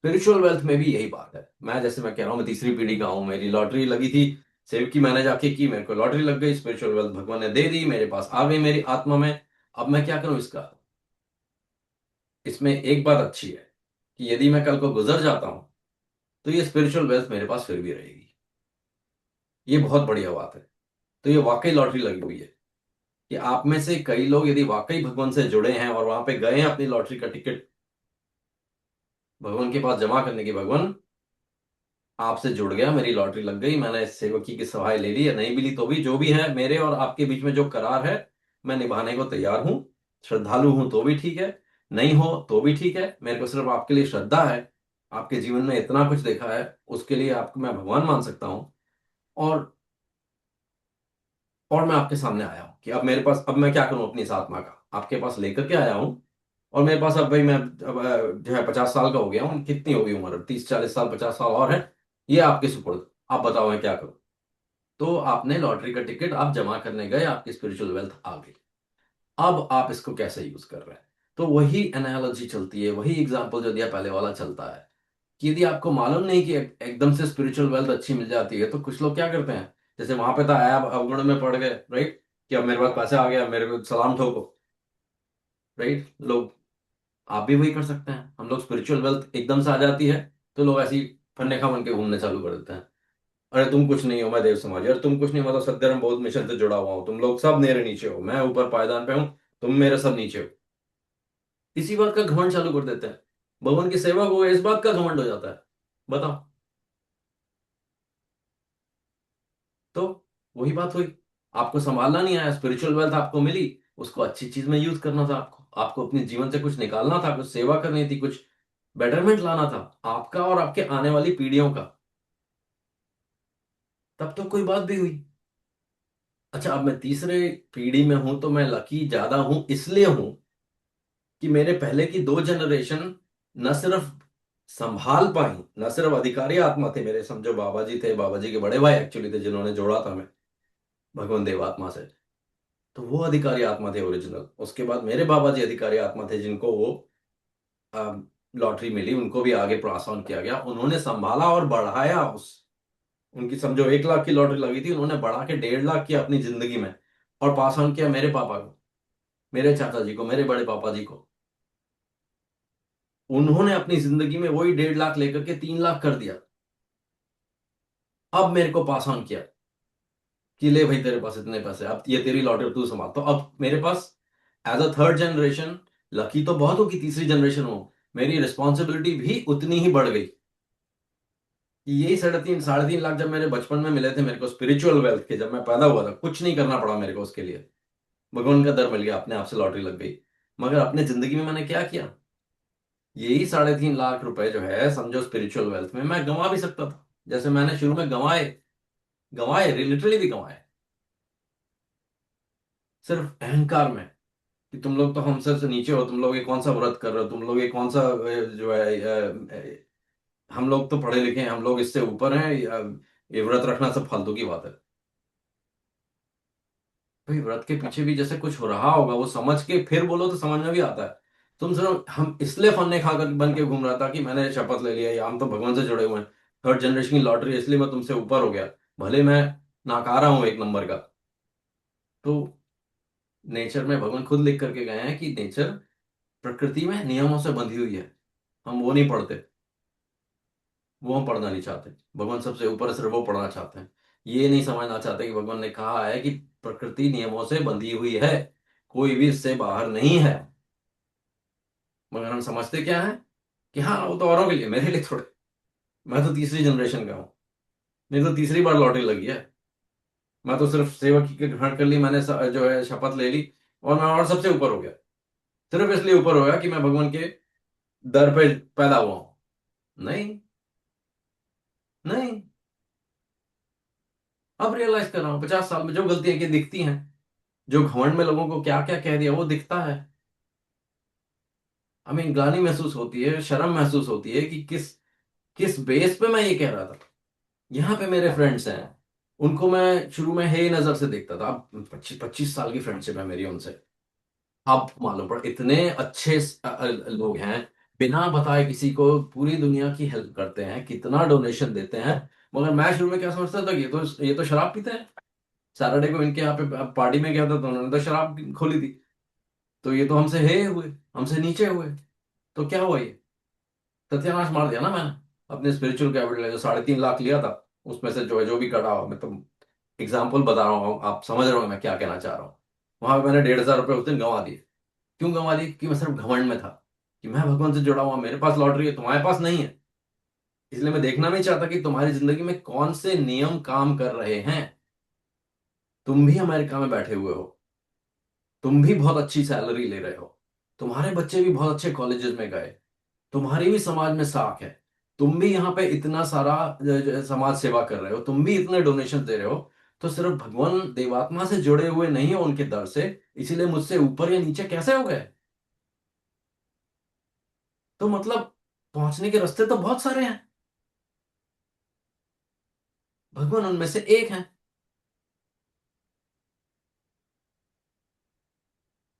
स्पिरिचुअल वेल्थ में भी यही बात है। मैं कह रहा हूं, मैं तीसरी पीढ़ी का हूं, मेरी लॉटरी लगी थी, सेव की मैंने जाके की, मेरे को लॉटरी लग गई, स्पिरिचुअल वेल्थ भगवान ने दे दी, मेरे पास आ गई मेरी आत्मा में। अब मैं क्या करूं इसका? इसमें एक बात अच्छी है कि यदि मैं कल को गुजर जाता हूं तो ये स्पिरिचुअल वेल्थ मेरे पास फिर भी रहेगी। ये बहुत बढ़िया बात है। तो ये वाकई लॉटरी लगी हुई है कि आप में से कई लोग यदि वाकई भगवान से जुड़े हैं और वहां पे गए हैं अपनी लॉटरी का टिकट भगवान के पास जमा करने की, भगवान आपसे जुड़ गया, मेरी लॉटरी लग गई, मैंने सेवकी की सहाय ले ली या नहीं भी ली तो भी, जो भी है मेरे और आपके बीच में जो करार है मैं निभाने को तैयार हूं। श्रद्धालु हूं तो भी ठीक है, नहीं हो तो भी ठीक है, मेरे को सिर्फ आपके लिए श्रद्धा है। आपके जीवन में इतना कुछ देखा है, उसके लिए आपको मैं भगवान मान सकता हूं। और और मैं आपके सामने आया हूं कि अब मेरे पास, अब मैं क्या करूं अपनी इस आत्मा का आपके पास लेकर के आया हूं। और मेरे पास अब भाई मैं अब जो है 50 साल का हो गया हूं, कितनी होगी उम्र, 30 40 साल 50 साल और है। ये आपके सुपुर्द, आप बताओ मैं क्या करूं? तो आपने लॉटरी का टिकट आप जमा करने गए, आपकी स्पिरिचुअल वेल्थ आ गई। अब आप इसको कैसे यूज कर रहे हैं? तो वही एनालॉजी चलती है, वही एग्जांपल जो दिया पहले वाला चलता है कि यदि आपको मालूम नहीं कि एकदम से स्पिरिचुअल वेल्थ अच्छी मिल जाती है, तो कुछ लोग क्या करते हैं, जैसे वहां पे था आया अवगुण में पड़ गए, राइट? कि अब मेरे पास पैसे आ गया, मेरे को सलाम ठोको, राइट? लोग, आप भी वही कर सकते हैं। हम लोग स्पिरिचुअल वेल्थ एकदम से आ जाती है तो लोग ऐसी फन्ने खा बन के घूमने चालू कर देते हैं। अरे तुम कुछ नहीं हो, मैं देव समाज, अरे तुम कुछ नहीं, मतलब सत्यधर्म बौद्ध मिशन से जुड़ा हुआ हूँ, तुम लोग सब मेरे नीचे हो, मैं ऊपर पायदान पे हूँ, तुम मेरे सब नीचे हो। इसी बात का घमंड चालू कर देते हैं। भगवान की सेवा को इस बात का घमंड हो जाता है। बताओ। तो वही बात हुई, आपको संभालना नहीं आया, स्पिरिचुअल वेल्थ आपको मिली, उसको अच्छी चीज में यूज करना था आपको, आपको अपने जीवन से कुछ निकालना था, कुछ सेवा करनी थी, कुछ बेटरमेंट लाना था आपका और आपके आने वाली पीढ़ियों का। तब तो कोई बात भी हुई। अच्छा, अब मैं तीसरे पीढ़ी में हूं तो मैं लकी ज्यादा हूं, इसलिए हूं कि मेरे पहले की 2 जनरेशन न सिर्फ संभाल पाई, न सिर्फ अधिकारी आत्मा थे मेरे, समझो बाबा जी थे, बाबा जी के बड़े भाई एक्चुअली थे जिन्होंने जोड़ा था मैं भगवान देव आत्मा से। तो वो अधिकारी आत्मा थे ओरिजिनल। उसके बाद मेरे बाबा जी अधिकारी आत्मा थे जिनको वो लॉटरी मिली, उनको भी आगे पास ऑन किया गया, उन्होंने संभाला और बढ़ाया उस, उनकी समझो 1 लाख की लॉटरी लगी थी, उन्होंने बढ़ा के 1.5 लाख की अपनी जिंदगी में, और पास ऑन किया मेरे पापा को, मेरे चाचा जी को, मेरे बड़े पापा जी को। उन्होंने अपनी जिंदगी में वही 1.5 लाख लेकर के 3 लाख कर दिया। अब मेरे को पास ऑन किया कि ले भाई तेरे पास इतने पैसे, अब ये तेरी लॉटरी तू संभाल। तो अब मेरे पास as a third generation, lucky तो बहुत होगी तीसरी जनरेशन हो, मेरी रिस्पॉन्सिबिलिटी भी उतनी ही बढ़ गई। कि यही 3.5 जब मेरे बचपन में मिले थे मेरे को स्पिरिचुअल वेल्थ के, जब मैं पैदा हुआ था, कुछ नहीं करना पड़ा मेरे को उसके लिए, भगवान का दर मिल गया, अपने आप से लॉटरी लग गई। मगर अपने जिंदगी में मैंने क्या किया? यही 3.5 लाख रुपए जो है समझो स्पिरिचुअल वेल्थ में मैं गंवा भी सकता था, जैसे मैंने शुरू में गंवाए, गंवाए लिटरली भी गंवाए, सिर्फ अहंकार में कि तुम लोग तो हमसे से नीचे हो, तुम लोग ये कौन सा व्रत कर रहे हो, तुम लोग ये कौन सा जो है हम लोग तो पढ़े लिखे हैं, हम लोग इससे ऊपर हैं, ये व्रत रखना सब फालतू की बात है। भाई व्रत के पीछे भी जैसे कुछ हो रहा होगा, वो समझ के फिर बोलो तो समझ में भी आता है। तुम सुनो, हम इसलिए फन्ने खाकर बन के घूम रहा था कि मैंने शपथ ले लिया, या हम तो भगवान से जुड़े हुए हैं, थर्ड जनरेशन की लॉटरी, इसलिए मैं तुमसे ऊपर हो गया। भले मैं नाकारा हूं 1 नंबर का। तो नेचर में भगवान खुद लिख करके गए हैं कि नेचर, प्रकृति में नियमों से बंधी हुई है, हम वो नहीं पढ़ते, वो हम पढ़ना नहीं चाहते। भगवान सबसे ऊपर है, सिर्फ वो पढ़ना चाहते हैं। ये नहीं समझना चाहते कि भगवान ने कहा है कि प्रकृति नियमों से बंधी हुई है, कोई भी इससे बाहर नहीं है। मगर हम समझते क्या है कि हाँ वो तो औरों के लिए, मेरे लिए थोड़े, मैं तो तीसरी जनरेशन का हूँ, मेरी तो तीसरी बार लॉटरी लगी है, मैं तो सिर्फ सेवक की ग्रहण कर ली मैंने, जो है शपथ ले ली, और मैं और सबसे ऊपर हो गया। सिर्फ इसलिए ऊपर होगा कि मैं भगवान के दर पे पैदा हुआ हूं? नहीं। नहीं। अब रियलाइज कर रहा हूँ 50 साल में जो गलतियां की दिखती हैं, जो घमंड में लोगों को क्या क्या कह दिया वो दिखता है। हमें ग्लानि महसूस होती है, शर्म महसूस होती है कि किस किस बेस पे मैं ये कह रहा था। यहाँ पे मेरे फ्रेंड्स हैं, उनको मैं शुरू में हे नजर से देखता था, अब 25 25 साल की फ्रेंडशिप है मेरी उनसे। अब मालूम पड़ा इतने अच्छे लोग हैं, बिना बताए किसी को पूरी दुनिया की हेल्प करते हैं, कितना डोनेशन देते हैं। मगर मैं शुरू में क्या समझता था कि ये तो शराब पीते हैं। सैटरडे को इनके यहाँ पे पार्टी में गया था तो उन्होंने तो शराब खोली थी। तो ये तो हमसे हे हुए, हमसे नीचे हुए। तो क्या हुआ ये? सत्यानाश मार दिया ना मैंने अपने स्पिरिचुअल कैपिटल जो 3.5 लाख लिया था, उसमें से जो है जो भी कटा हो। मैं तो एग्जाम्पल बता रहा हूँ, आप समझ रहे हो मैं क्या कहना चाह रहा हूँ। वहां पे मैंने 1,500 रुपये उस दिन गंवा दिए। क्यों गंवा दिए? कि मैं सिर्फ घमंड में था कि मैं भगवान से जुड़ा हुआ, मेरे पास लॉटरी है, तुम्हारे पास नहीं है। इसलिए मैं देखना नहीं चाहता कि तुम्हारी जिंदगी में कौन से नियम काम कर रहे हैं। तुम भी अमेरिका में बैठे हुए हो, तुम भी बहुत अच्छी सैलरी ले रहे हो, तुम्हारे बच्चे भी बहुत अच्छे कॉलेजेस में गए, तुम्हारी भी समाज में साख है, तुम भी यहाँ पे इतना सारा समाज सेवा कर रहे हो, तुम भी इतने डोनेशन दे रहे हो। तो सिर्फ भगवान देवात्मा से जुड़े हुए नहीं हो उनके दर से, इसीलिए मुझसे ऊपर या नीचे कैसे हो गए? तो मतलब पहुंचने के रास्ते तो बहुत सारे हैं, भगवान उनमें से एक है।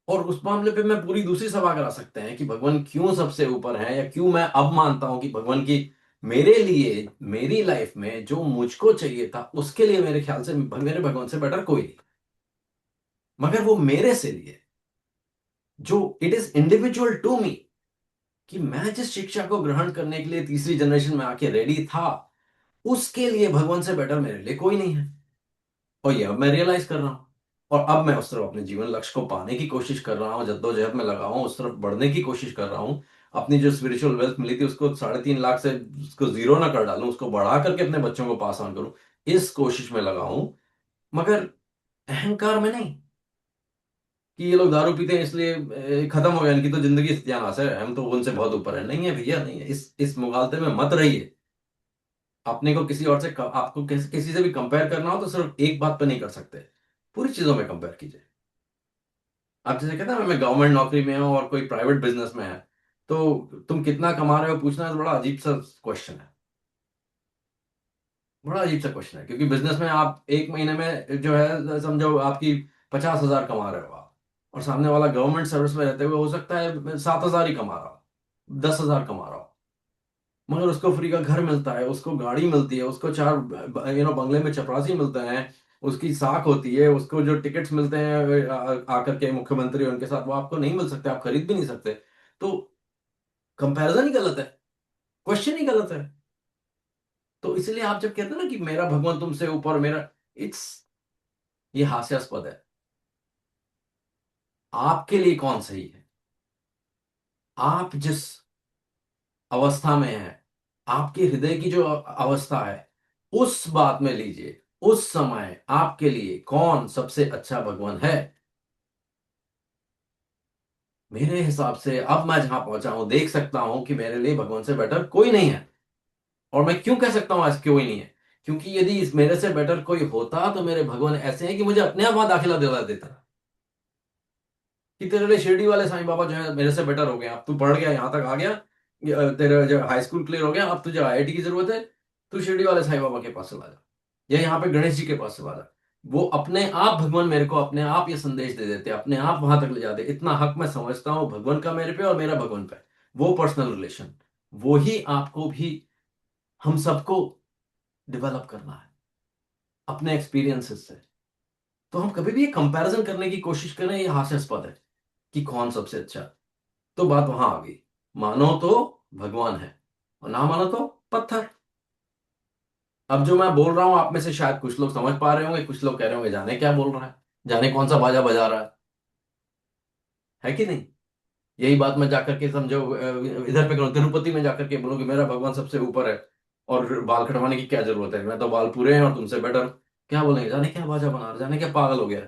और उस मामले पे मैं पूरी दूसरी सभा करा सकते हैं कि भगवान क्यों सबसे ऊपर है, या क्यों मैं अब मानता हूं कि भगवान की मेरे लिए, मेरी लाइफ में जो मुझको चाहिए था उसके लिए मेरे ख्याल से मेरे भगवान से बेटर कोई नहीं। मगर वो मेरे से लिए, जो it is individual to me, कि मैं जिस शिक्षा को ग्रहण करने के लिए तीसरी जनरेशन में आके रेडी था, उसके लिए भगवान से बेटर मेरे लिए कोई नहीं है। और ये अब मैं रियलाइज कर रहा हूं। और अब मैं उस तरफ अपने जीवन लक्ष्य को पाने की कोशिश कर रहा हूँ, जद्दोजहद में लगा हूं, उस तरफ बढ़ने की कोशिश कर रहा हूँ। अपनी जो स्पिरिचुअल वेल्थ मिली थी उसको 3.5 लाख से उसको जीरो ना कर डालूं, उसको बढ़ा करके अपने बच्चों को पास ऑन करूं, इस कोशिश में लगा हूं। मगर अहंकार में नहीं कि ये लोग दारू पीते हैं इसलिए खत्म हो गया, इनकी तो जिंदगी सत्यानाश है, हम तो उनसे बहुत ऊपर है। नहीं है भैया, नहीं है। इस मुगालते में मत रहिए। अपने को किसी और से आपको किसी से भी कंपेयर करना हो तो सिर्फ एक बात पे नहीं कर सकते, पूरी चीजों में कंपेयर कीजिए। आप जैसे कहते हैं ना, मैं गवर्नमेंट नौकरी में हूं और कोई प्राइवेट बिजनेस में है, तो तुम कितना कमा रहे हो पूछना तो बड़ा अजीब सा क्वेश्चन है। बड़ा अजीब सा क्वेश्चन है, क्योंकि बिजनेस में आप एक महीने में जो है समझो आपकी 50,000 कमा रहे हो आप, और सामने वाला गवर्नमेंट सर्विस में रहते हुए हो सकता है 7,000 ही कमा रहा हो, 10,000 कमा रहा हो। मगर उसको फ्री का घर मिलता है, उसको गाड़ी मिलती है, उसको चार बंगले में चपरासी मिलते हैं, उसकी साख होती है, उसको जो टिकट्स मिलते हैं आकर के मुख्यमंत्री उनके साथ, वो आपको नहीं मिल सकते, आप खरीद भी नहीं सकते। तो कंपैरिजन ही गलत है, क्वेश्चन ही गलत है। तो इसलिए आप जब कहते हैं ना कि मेरा भगवान तुमसे ऊपर, मेरा, इट्स, ये हास्यास्पद है। आपके लिए कौन सही है? आप जिस अवस्था में है, आपके हृदय की जो अवस्था है, उस बात में लीजिए, उस समय आपके लिए कौन सबसे अच्छा भगवान है। मेरे हिसाब से अब मैं जहां पहुंचा हूं देख सकता हूं कि मेरे लिए भगवान से बेटर कोई नहीं है। और मैं क्यों कह सकता हूं ऐसा कोई नहीं है? क्योंकि यदि इस मेरे से बेटर कोई होता तो मेरे भगवान ऐसे हैं कि मुझे अपने आप वहां दाखिला दिला देता, कि तेरे लिए शिरडी वाले साईं बाबा जो है मेरे से बेटर हो गए, अब तू पढ़ गया यहां तक आ गया, तेरा जो हाई स्कूल क्लियर हो गया, अब तुझे आईआईटी की जरूरत है, तू शिरडी वाले साईं बाबा के पास चला जा, या यहाँ पे गणेश जी के पास चला जा। वो अपने आप भगवान मेरे को अपने आप ये संदेश दे देते, अपने आप वहां तक ले जाते। इतना हक मैं समझता हूँ भगवान का मेरे पे और मेरा भगवान पे, वो पर्सनल रिलेशन, वो ही आपको भी, हम सबको डेवलप करना है अपने एक्सपीरियंसेस से। तो हम कभी भी ये कंपैरिजन करने की कोशिश करें, ये हास्यास्पद है कि कौन सबसे अच्छा। तो बात वहां आ गई, मानो तो भगवान है और ना मानो तो पत्थर। अब जो मैं बोल रहा हूं आप में से शायद कुछ लोग समझ पा रहे होंगे, कुछ लोग कह रहे होंगे जाने क्या बोल रहा है, जाने कौन सा बाजा बजा रहा है कि नहीं। यही बात मैं जाकर के समझो इधर पे करूं, तिरुपति में जाकर के बोलूं कि मेरा भगवान सबसे ऊपर है, और बाल कटवाने की क्या जरूरत है, मैं तो बाल पूरे हैं और तुमसे बेटर। क्या बोलेंगे? जाने क्या बाजा बना रहा है, जाने क्या पागल हो गया है।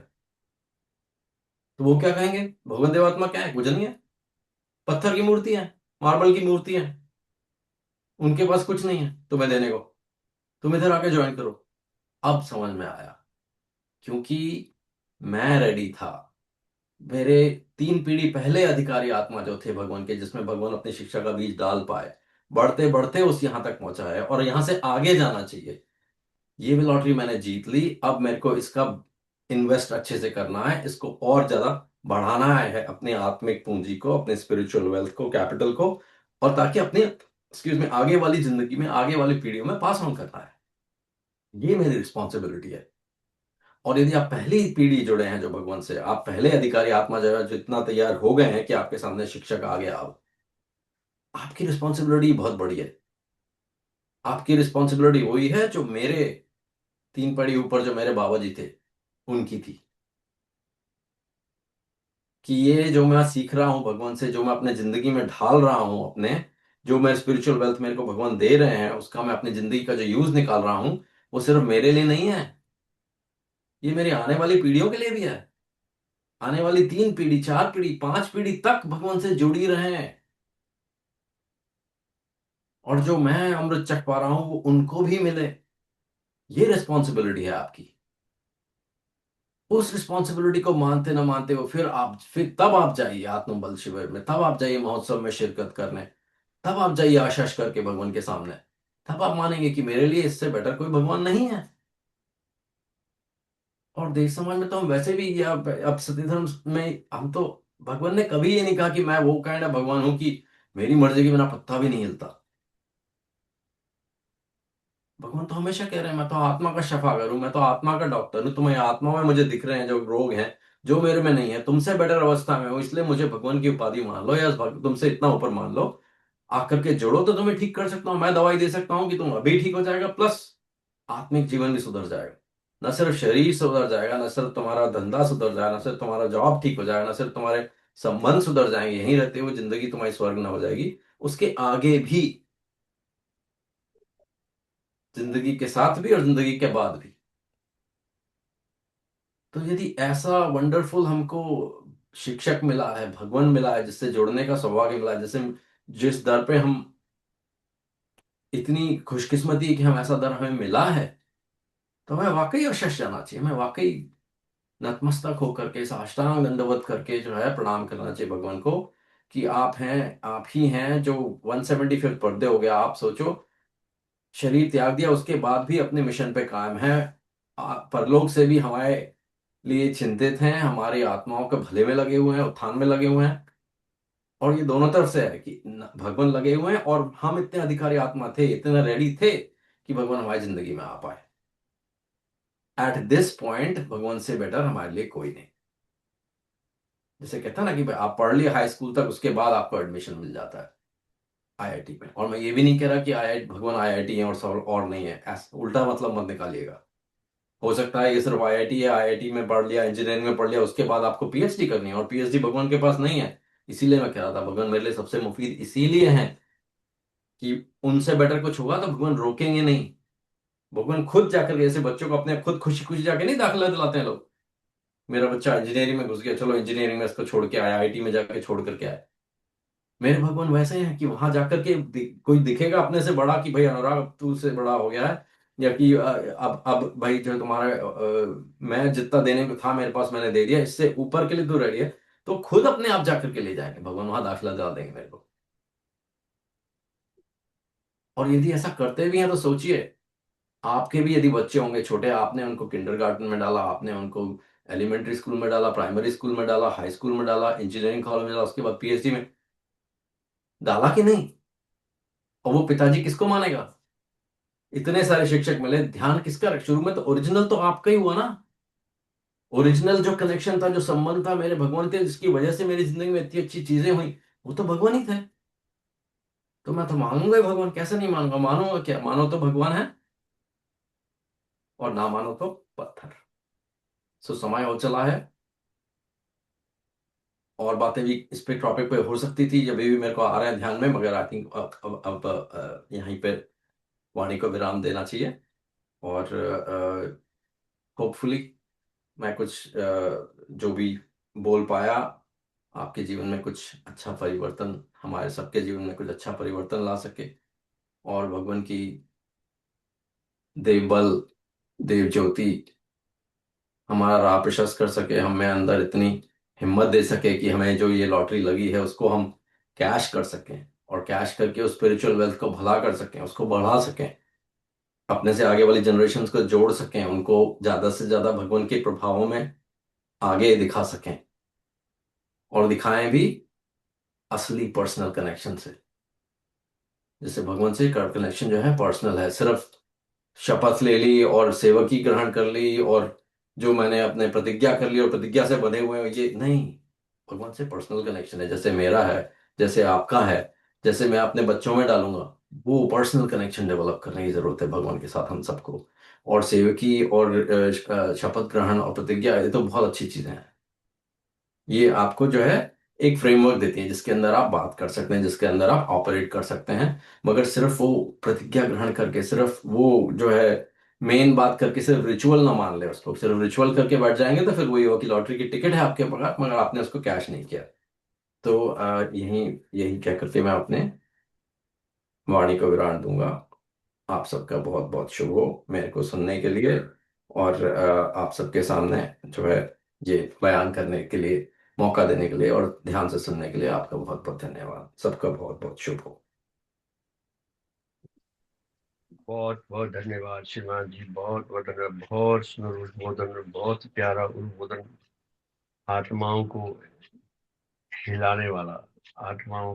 तो वो क्या कहेंगे? भगवान देवात्मा क्या है? कुछ नहीं है। पत्थर की मूर्ति है, मार्बल की मूर्ति है, उनके पास कुछ नहीं है तुम्हें देने को, तुम इधर आके ज्वाइन करो। अब समझ में आया, क्योंकि मैं रेडी था। मेरे 3 पीढ़ी पहले अधिकारी आत्मा जो थे भगवान के, जिसमें भगवान अपनी शिक्षा का बीज डाल पाए, बढ़ते बढ़ते उस यहां तक पहुंचा है और यहां से आगे जाना चाहिए। ये भी लॉटरी मैंने जीत ली। अब मेरे को इसका इन्वेस्ट अच्छे से करना है, इसको और ज्यादा बढ़ाना है, अपने आत्मिक पूंजी को, अपने स्पिरिचुअल वेल्थ को, कैपिटल को, और ताकि अपने एक्सक्यूज में आगे वाली जिंदगी में, आगे वाली पीढ़ियों में पास ऑन करना है। ये मेरी रिस्पॉन्सिबिलिटी है। और यदि आप पहली पीढ़ी जुड़े हैं जो भगवान से, आप पहले अधिकारी आत्मा जो है, जो इतना तैयार हो गए हैं कि आपके सामने शिक्षक आ गया, अब आपकी रिस्पॉन्सिबिलिटी बहुत बड़ी है। आपकी रिस्पॉन्सिबिलिटी वही है जो मेरे 3 पीढ़ी ऊपर जो मेरे बाबा जी थे उनकी थी, कि ये जो मैं सीख रहा हूं भगवान से, जो मैं अपने जिंदगी में ढाल रहा हूं अपने, जो मैं स्पिरिचुअल वेल्थ मेरे को भगवान दे रहे हैं, उसका मैं अपनी जिंदगी का जो यूज निकाल रहा हूं, वो सिर्फ मेरे लिए नहीं है, ये मेरी आने वाली पीढ़ियों के लिए भी है। आने वाली 3 पीढ़ी, 4 पीढ़ी, 5 पीढ़ी तक भगवान से जुड़ी रहे हैं। और जो मैं अमृत चख पा रहा हूं वो उनको भी मिले। ये रिस्पॉन्सिबिलिटी है आपकी। उस रिस्पॉन्सिबिलिटी को मानते ना मानते हो, फिर तब आप जाइए आत्म बल शिविर में, तब आप जाइए महोत्सव में शिरकत करने, तब आप जाइए आशाश करके भगवान के सामने। तब आप मानेंगे कि मेरे लिए इससे बेटर कोई भगवान नहीं है। और देश समाज में तो हम वैसे भी, या अब सती धर्म में हम तो, भगवान ने कभी ये नहीं कहा कि मैं वो काइंड ऑफ भगवान हूं कि मेरी मर्जी के बिना पत्ता भी नहीं हिलता। भगवान तो हमेशा कह रहे हैं मैं तो आत्मा का शफागर हूं, मैं तो आत्मा का डॉक्टर हूं, तुम्हें आत्मा में मुझे दिख रहे हैं जो रोग हैं, जो मेरे में नहीं है, तुमसे बेटर अवस्था में हो, इसलिए मुझे भगवान की उपाधि मान लो, या तुमसे इतना ऊपर मान लो। आकर के जोड़ो तो तुम्हें ठीक कर सकता हूँ, मैं दवाई दे सकता हूँ कि तुम अभी ठीक हो जाएगा, प्लस आत्मिक जीवन भी सुधर जाएगा। न सिर्फ शरीर सुधर जाएगा, न सिर्फ तुम्हारा धंधा सुधर जाएगा, न सिर्फ तुम्हारा जॉब ठीक हो जाएगा, न सिर्फ तुम्हारे संबंध सुधर जाएंगे, यहीं रहते हुए जिंदगी तुम्हारी स्वर्ग न हो जाएगी, उसके आगे भी, जिंदगी के साथ भी और जिंदगी के बाद भी। तो यदि ऐसा वंडरफुल हमको शिक्षक मिला है, भगवान मिला है, जिससे जुड़ने का सौभाग्य मिला है, जैसे जिस दर पे हम, इतनी खुशकिस्मती है कि हम ऐसा दर हमें मिला है, तो हमें वाकई अवश्य जाना चाहिए, हमें वाकई नतमस्तक होकर के, साष्टांग दंडवत करके जो है प्रणाम करना चाहिए भगवान को, कि आप हैं, आप ही हैं जो 175th बर्थडे हो गया, आप सोचो, शरीर त्याग दिया उसके बाद भी अपने मिशन पे कायम है, परलोक से भी हमारे लिए चिंतित हैं, हमारी आत्माओं के भले में लगे हुए हैं, उत्थान में लगे हुए हैं। और ये दोनों तरफ से है कि भगवान लगे हुए हैं, और हम इतने अधिकारी आत्मा थे, इतने रेडी थे कि भगवान हमारी जिंदगी में आ पाए। एट दिस पॉइंट भगवान से बेटर हमारे लिए कोई नहीं। जैसे कहता है ना कि भाई आप पढ़ लिए हाई स्कूल तक, उसके बाद आपको एडमिशन मिल जाता है आईआईटी में। और मैं ये भी नहीं कह रहा कि आई भगवान आईआईटी है और सब और नहीं है, ऐसा उल्टा मतलब मत निकालिएगा। हो सकता है ये सिर्फ आईआईटी है, आईआईटी में पढ़ लिया, इंजीनियरिंग में पढ़ लिया, उसके बाद आपको पीएचडी करनी है, और पीएचडी भगवान के पास नहीं है। इसीलिए मैं कह रहा था भगवान मेरे लिए सबसे मुफीद इसीलिए है कि उनसे बेटर कुछ होगा तो भगवान रोकेंगे नहीं। भगवान खुद जाकर के, जैसे बच्चों को अपने खुद खुशी खुशी जाके नहीं दाखिला दिलाते हैं लोग, मेरा बच्चा इंजीनियरिंग में घुस गया, चलो इंजीनियरिंग में इसको छोड़ के आया, आईआईटी में जाके छोड़ करके आया। मेरे भगवान वैसे हैं कि वहां जाकर के कोई दिखेगा अपने से बड़ा कि भाई अनुराग अब तू से बड़ा हो गया है, या कि अब भाई जो तुम्हारा मैं जितना देने को था मेरे पास मैंने दे दिया, इससे ऊपर के लिए तू रेडी है, तो खुद अपने आप जाकर के ले जाएंगे भगवान, वहां दाखिला दिला देंगे मेरे को। और यदि ऐसा करते भी हैं तो सोचिए, आपके भी यदि बच्चे होंगे छोटे, आपने उनको किंडरगार्टन में डाला, आपने उनको एलिमेंट्री स्कूल में डाला, प्राइमरी स्कूल में डाला, हाई स्कूल में डाला, इंजीनियरिंग कॉलेज में डाला, उसके बाद पीएचडी में डाला कि नहीं, और वो पिताजी किसको मानेगा? इतने सारे शिक्षक मिले, ध्यान किसका रख, शुरू में तो ओरिजिनल तो आपका ही हुआ ना। ओरिजिनल जो कनेक्शन था, जो संबंध था मेरे भगवान थे, जिसकी वजह से मेरी जिंदगी में इतनी अच्छी चीजें हुई, वो तो भगवान ही थे। तो मैं तो मानूंगा ही भगवान, कैसे नहीं मानूंगा, मानूंगा क्या, मानो तो भगवान है, और ना मानो तो पत्थर। सो समय हो चला है, और बातें भी इस पे टॉपिक पे हो सकती थी, जब भी मेरे को आ रहा है ध्यान में, मगर आई थिंक अब यहीं पे वाणी को विराम देना चाहिए। और होपफुली मैं कुछ जो भी बोल पाया आपके जीवन में कुछ अच्छा परिवर्तन, हमारे सबके जीवन में कुछ अच्छा परिवर्तन ला सके, और भगवान की देव बल, देव ज्योति हमारा राह प्रशस्त कर सके, हमें अंदर इतनी हिम्मत दे सके कि हमें जो ये लॉटरी लगी है उसको हम कैश कर सकें, और कैश करके उस स्पिरिचुअल वेल्थ को भला कर सकें, उसको बढ़ा सकें, अपने से आगे वाली जनरेशन को जोड़ सकें, उनको ज्यादा से ज्यादा भगवान के प्रभावों में आगे दिखा सकें, और दिखाएं भी असली पर्सनल कनेक्शन से। जैसे भगवान से कनेक्शन जो है पर्सनल है, सिर्फ शपथ ले ली और सेवकी ग्रहण कर ली, और जो मैंने अपने प्रतिज्ञा कर ली और प्रतिज्ञा से बंधे हुए हैं, ये नहीं। भगवान से पर्सनल कनेक्शन है, जैसे मेरा है, जैसे आपका है, जैसे मैं अपने बच्चों में डालूंगा, वो पर्सनल कनेक्शन डेवलप करने की जरूरत है भगवान के साथ हम सबको। और सेवकी और शपथ ग्रहण और प्रतिज्ञा, ये तो बहुत अच्छी चीजें हैं। ये आपको जो है एक फ्रेमवर्क देती है जिसके अंदर आप बात कर सकते हैं, जिसके अंदर आप ऑपरेट कर सकते हैं। मगर सिर्फ वो प्रतिज्ञा ग्रहण करके, सिर्फ वो जो है मेन बात करके, सिर्फ रिचुअल ना मान ले उसको, सिर्फ रिचुअल करके बैठ जाएंगे तो फिर वही हो कि लॉटरी की टिकट है आपके पास मगर आपने उसको कैश नहीं किया। तो यही यही कह करके मैं अपने वाणी को विराम दूंगा। आप सबका बहुत बहुत शुभ हो मेरे को सुनने के लिए, और आप सबके सामने जो है ये बयान करने के लिए मौका देने के लिए और ध्यान से सुनने के लिए आपका बहुत बहुत धन्यवाद। सबका बहुत बहुत शुभ हो। बहुत बहुत धन्यवाद श्रीमान जी, बहुत बहुत धन्यवाद। बहुत सुंदर उद्बोधन, बहुत प्यारा उद्बोधन, आत्माओं को हिलाने वाला, आत्माओं